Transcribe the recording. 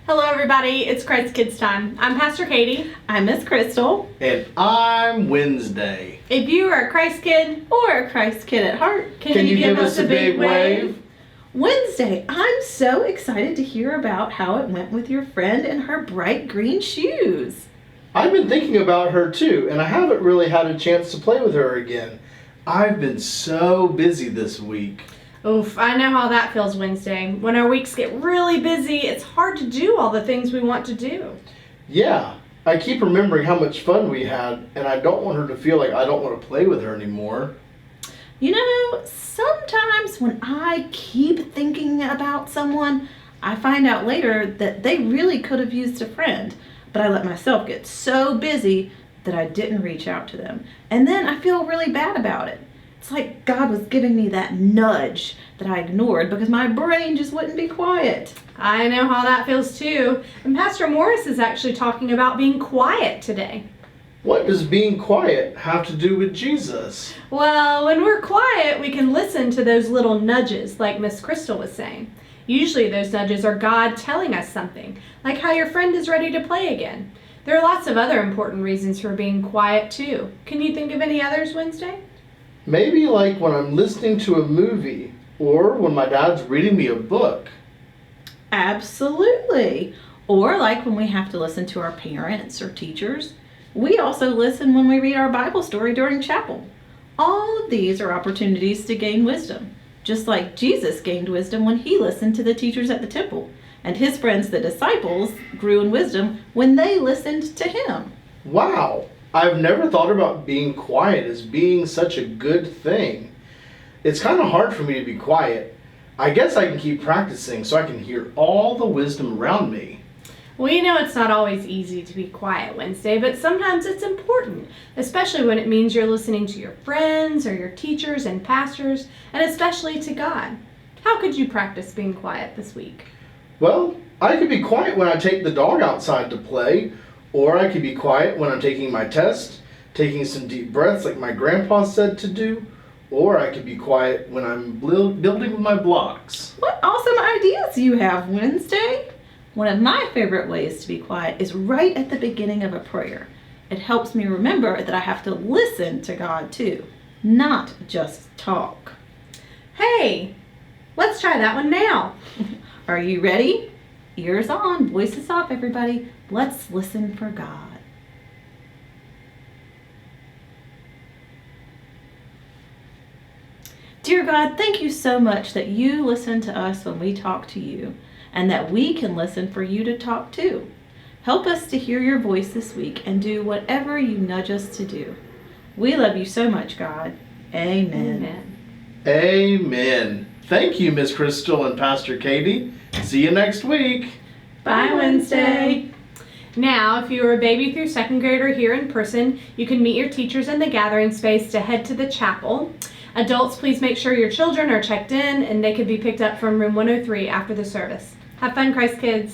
Hello everybody, it's ChristKids time. I'm Pastor Katey. I'm Miss Krystal. And I'm Wednesday. If you are a Christ kid Or a Christ kid at heart. can you give us a big wave? Wednesday, I'm so excited to hear about how it went with your friend and her bright green shoes. I've been thinking about her too, and I haven't really had a chance to play with her again. I've been so busy this week. Oof, I know how that feels, Wednesday. When our weeks get really busy, it's hard to do all the things we want to do. Yeah, I keep remembering how much fun we had, and I don't want her to feel like I don't want to play with her anymore. You know, sometimes when I keep thinking about someone, I find out later that they really could have used a friend, but I let myself get so busy that I didn't reach out to them. And then I feel really bad about it. It's like God was giving me that nudge that I ignored because my brain just wouldn't be quiet. I know how that feels too. And Pastor Morris is actually talking about being quiet today. What does being quiet have to do with Jesus? Well, when we're quiet, we can listen to those little nudges like Miss Krystal was saying. Usually those nudges are God telling us something, like how your friend is ready to play again. There are lots of other important reasons for being quiet too. Can you think of any others, Wednesday? Maybe like when I'm listening to a movie, or when my dad's reading me a book. Absolutely. Or like when we have to listen to our parents or teachers. We also listen when we read our Bible story during chapel. All of these are opportunities to gain wisdom, just like Jesus gained wisdom when he listened to the teachers at the temple, and his friends, the disciples, grew in wisdom when they listened to him. Wow, I've never thought about being quiet as being such a good thing. It's kind of hard for me to be quiet. I guess I can keep practicing so I can hear all the wisdom around me. We know it's not always easy to be quiet, Wednesday, but sometimes it's important, especially when it means you're listening to your friends or your teachers and pastors, and especially to God. How could you practice being quiet this week? Well, I could be quiet when I take the dog outside to play, or I could be quiet when I'm taking my test, taking some deep breaths like my grandpa said to do, or I could be quiet when I'm building with my blocks. What awesome ideas you have, Wednesday! One of my favorite ways to be quiet is right at the beginning of a prayer. It helps me remember that I have to listen to God too, not just talk. Hey, let's try that one now. Are you ready? Ears on, voices off, everybody. Let's listen for God. Dear God, thank you so much that you listen to us when we talk to you, and that we can listen for you to talk too. Help us to hear your voice this week and do whatever you nudge us to do. We love you so much, God. Amen. Amen. Amen. Thank you, Miss Krystal and Pastor Katey. See you next week. Bye, Wednesday. Now, if you are a baby through second grader here in person, you can meet your teachers in the gathering space to head to the chapel. Adults, please make sure your children are checked in and they can be picked up from room 103 after the service. Have fun, Christ Kids.